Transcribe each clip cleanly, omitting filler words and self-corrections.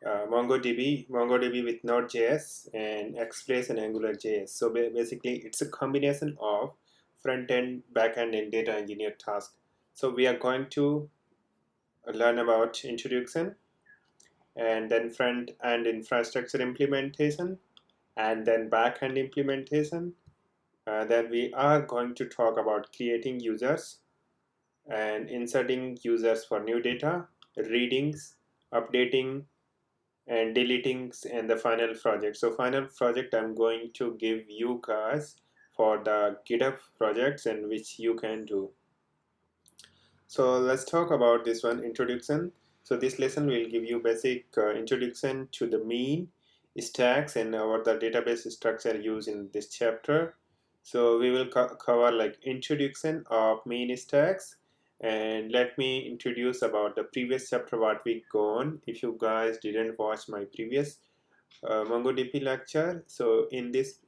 MongoDB with Node.js, and Express and AngularJS. So basically, it's a combination of front end, back end, and data engineer task. So we are going to learn about introduction, and then front end infrastructure implementation, and then back end implementation. Then we are going to talk about creating users and inserting users for new data, readings, updating, and deleting, and the final project. So final project I'm going to give you guys for the GitHub projects, and which you can do. So let's talk about this one, introduction. So this lesson will give you basic introduction to the mean, stacks, and what the database structure used in this chapter. So we will cover like introduction of mean stacks, and let me introduce about the previous chapter what we gone. If you guys didn't watch my previous MongoDB lecture, so in this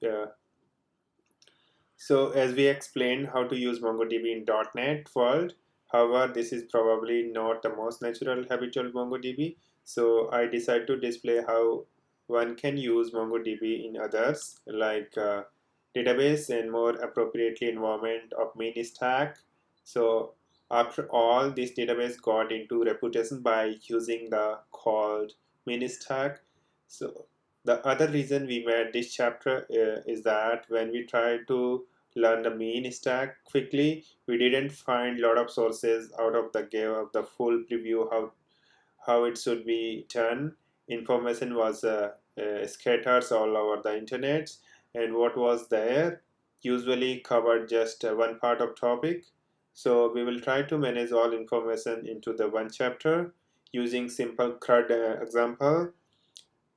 so as we explained how to use MongoDB in .NET world, however, this is probably not the most natural habitual MongoDB. So I decided to display how one can use MongoDB in others, like database and more appropriately environment of mini stack. So after all, this database got into reputation by using the called mini stack. So the other reason we made this chapter is that when we try to learn the mean stack quickly, we didn't find a lot of sources out of the game of the full preview how it should be done. Information was scattered all over the internet, and what was there usually covered just one part of topic. So we will try to manage all information into the one chapter using simple CRUD example,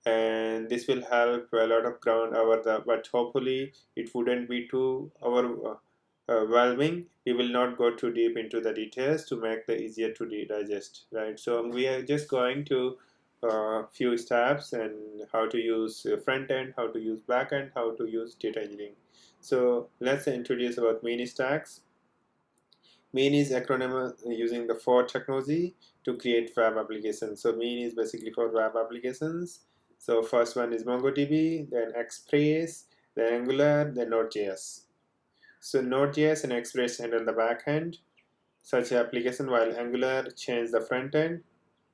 and this will help a lot of ground over the, but hopefully it wouldn't be too overwhelming. We will not go too deep into the details to make the easier to digest, right? So we are just going to few steps, and how to use front end, how to use back end, how to use data engineering. So let's introduce about mini stacks. Mean is acronym using the for technology to create web applications. So mean is basically for web applications. So first one is MongoDB, then Express, then Angular, then Node.js. So Node.js and Express handle the back end such application, while Angular change the front end.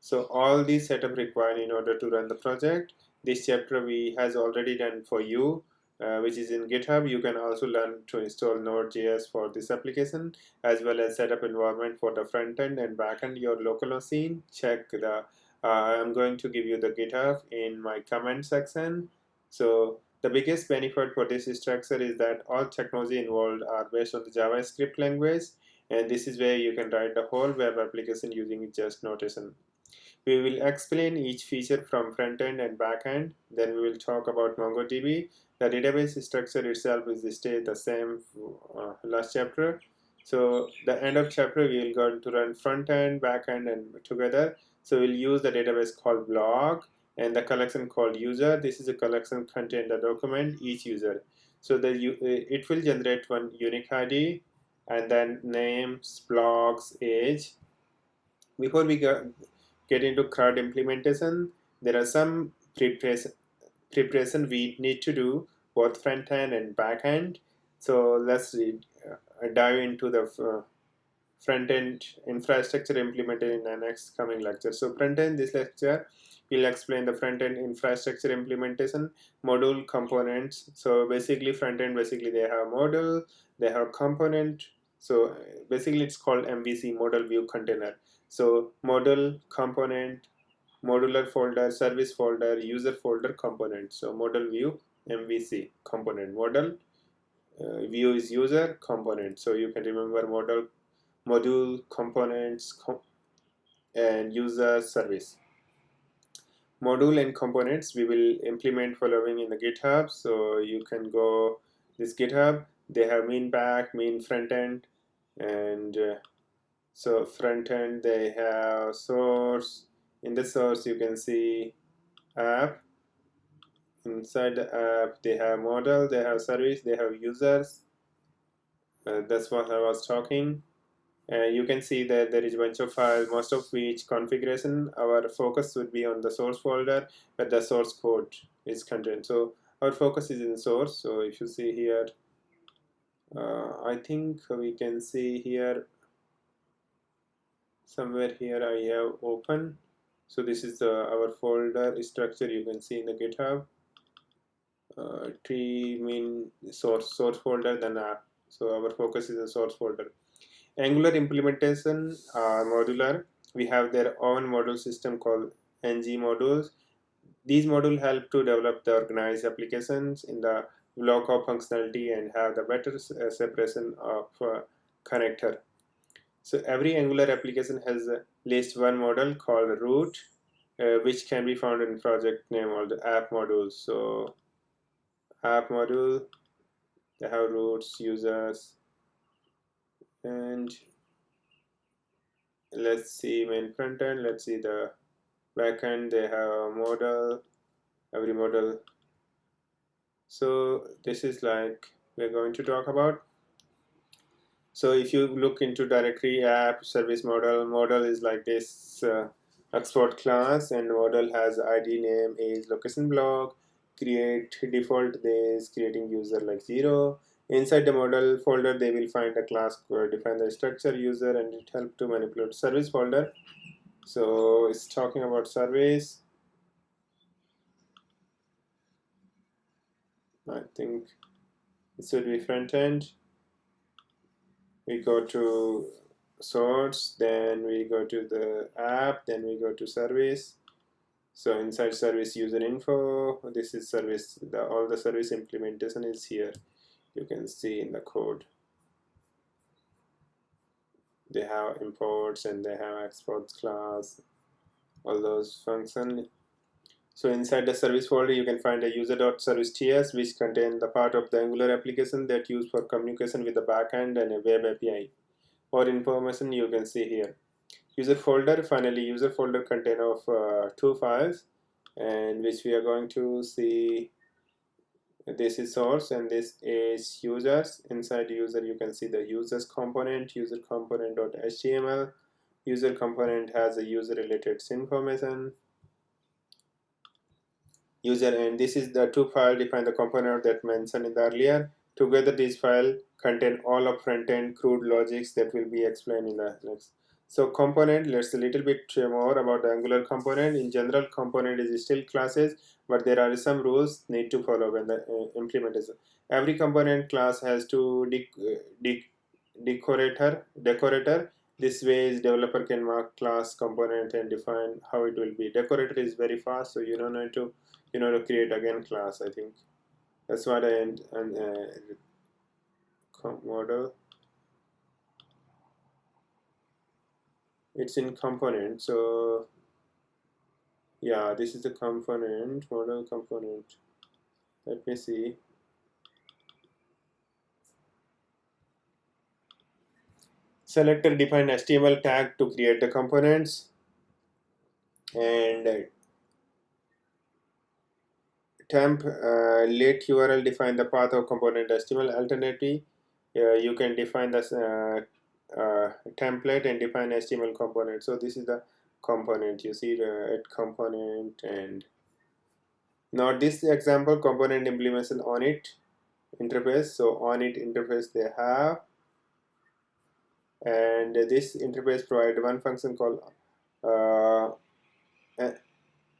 So all these setup required in order to run the project. This chapter we has already done for you, which is in GitHub. You can also learn to install Node.js for this application, as well as set up environment for the front end and back end your local machine. Check the I'm going to give you the GitHub in my comment section. So the biggest benefit for this structure is that all technology involved are based on the JavaScript language, and this is where you can write the whole web application using just notation. We will explain each feature from front end and back end. Then we will talk about MongoDB. The database structure itself is stay the same last chapter. So the end of chapter we will go to run front end, back end, and together. So we'll use the database called blog and the collection called user. This is a collection contain the document each user. So it will generate one unique ID, and then names, blogs, age. Before we get into CRUD implementation, there are some preparation we need to do, both front end and back end. So let's dive into the front end infrastructure implemented in the next coming lecture. So front end, this lecture will explain the front end infrastructure implementation, module, components. So basically front end, basically they have module, they have component. So basically it's called MVC, model view container. So model, component, modular folder, service folder, user folder, component. So model view, MVC, component. Model view is user, component. So you can remember module, components, and user, service. Module and components we will implement following in the GitHub. So you can go this GitHub. They have mean back, mean front end, and so front end they have source. In the source you can see app. Inside the app they have model, they have service, they have users. That's what I was talking. You can see that there is a bunch of files, most of which configuration our focus would be on the source folder where the source code is contained. So our focus is in source. So if you see here, I think we can see here somewhere here I have open. So this is our folder structure. You can see in the GitHub tree mean source folder, then app. So our focus is the source folder. Angular implementation are modular. We have their own module system called ng modules. These modules help to develop the organized applications in the block of functionality and have the better separation of connector. So every Angular application has at least one module called root, which can be found in project name or the app modules. So app module, they have roots, users, and let's see main front end. Let's see the backend. They have a model, every model. So this is like we're going to talk about. So if you look into directory app service model is like this export class, and model has ID, name, age, location block, create default this, creating user like 0. Inside the model folder, they will find a class code, define the structure user, and it help to manipulate service folder. So it's talking about service. I think it should be front end. We go to source, then we go to the app, then we go to service. So inside service user info, this is service, all the service implementation is here. You can see in the code. They have imports and they have exports class, all those functions. So inside the service folder, you can find a user.service.ts, which contain the part of the Angular application that used for communication with the backend and a web API. More information you can see here. User folder, finally user folder contain of two files, and which we are going to see. This is source and this is users. Inside user you can see the users component, user component.html. User component has a user related information. User, and this is the two file define the component that mentioned in the earlier. Together these file contain all of front-end crude logics that will be explained in the next. So component, let's a little bit more about the Angular component. In general, component is still classes, but there are some rules need to follow when the implementation. Every component class has to decorator. This way developer can mark class component and define how it will be. Decorator is very fast, so you don't need to to create again class. I think that's what I end and model. It's in component. So yeah, this is the component model component. Let me see. Selector define HTML tag to create the components, and temp let URL define the path of component HTML. Alternative, you can define this template and define HTML component. So this is the component. You see the component, and now this example component implementation on it interface. So on it interface they have, and this interface provide one function called uh,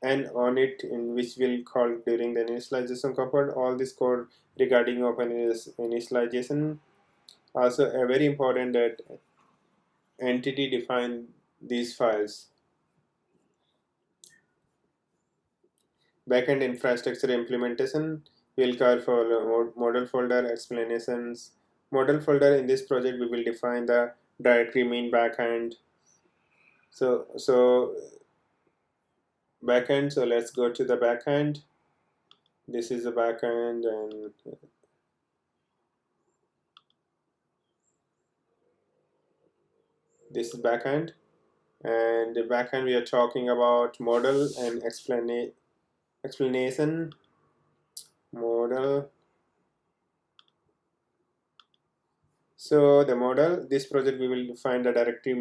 and on it, in which will call during the initialization component. All this code regarding open initialization. Also very important that entity define these files. Backend infrastructure implementation will cover for model folder explanations. Model folder, in this project we will define the directory main backend. So backend. So let's go to the backend. This is the backend, and this is backend. And the backend we are talking about model and explanation. Model. So the model, this project we will find the directory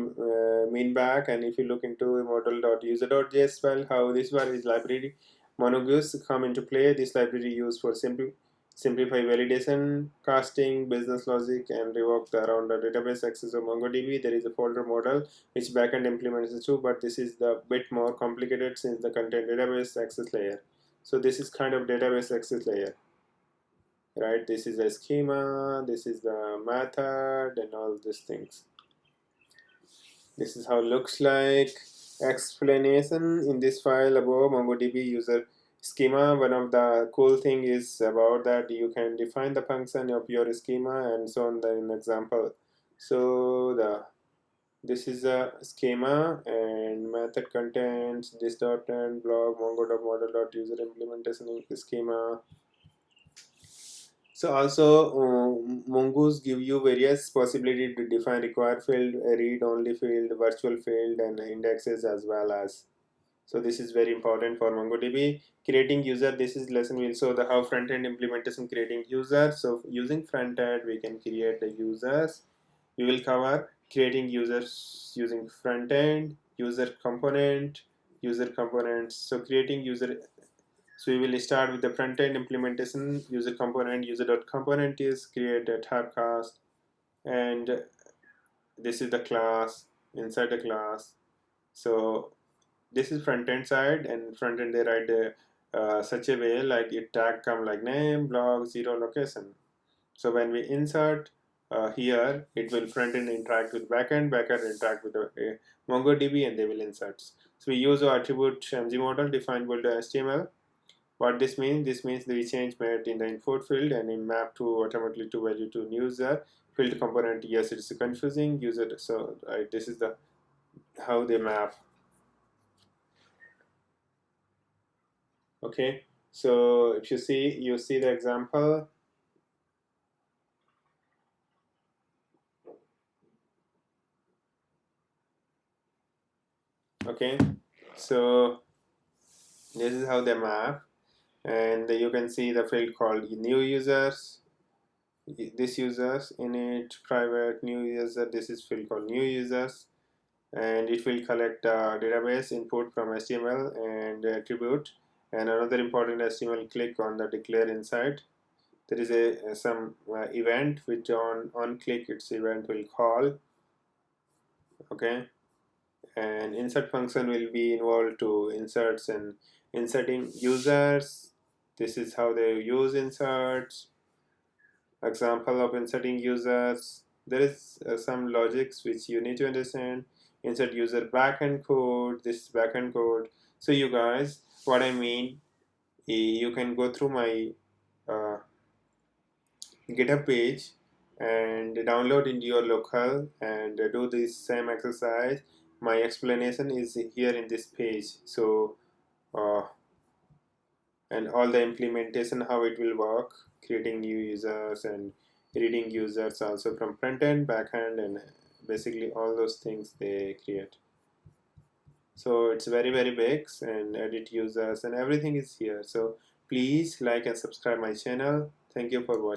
mean back, and if you look into model.user.js file, how this one is library MongoDB come into play. This library used for simplify validation, casting, business logic, and revoke the around the database access of MongoDB. There is a folder model which backend implements it too, but this is the bit more complicated since the content database access layer. So this is kind of database access layer, right? This is a schema, this is the method, and all these things. This is how it looks like. Explanation in this file above MongoDB user schema. One of the cool thing is about that you can define the function of your schema and so on in example. So this is a schema and method contains this dot and blog mongo.model.user implementation schema. So also Mongoose give you various possibility to define required field, read-only field, virtual field, and indexes as well as. So this is very important for MongoDB. Creating user, this is lesson will show the how front-end implementation creating user. So using front-end, we can create the users. We will cover creating users using front-end, user components. So creating user, so we will start with the front-end implementation. User component, user.component is create a typecast, and this is the class inside the class. So this is front-end side, and front-end they write such a way like it tag come like name, blog, 0 location. So when we insert here, it will front-end interact with backend, backend interact with the MongoDB, and they will insert. So we use our attribute MG model defined by the HTML. What this means? This means the change made in the input field and in map to automatically to value to user field component. Yes, it's confusing user. So this is the how they map. Okay. So if you see the example. Okay. So this is how they map, and you can see the field called new users. This users init private new user. This is field called new users, and it will collect database input from HTML and attribute. And another important HTML, click on the declare inside. There is some event which on click its event will call. Okay, and insert function will be involved to inserts and inserting users. This is how they use inserts. Example of inserting users. There is some logics which you need to understand. Insert user backend code. This is backend code. So you guys, what I mean, you can go through my uh, GitHub page and download in your local and do this same exercise. My explanation is here in this page. So uh, and all the implementation, how it will work, creating new users and reading users also from front end, back end, and basically all those things they create. So it's very big, and edit users and everything is here. So please like and subscribe my channel. Thank you for watching.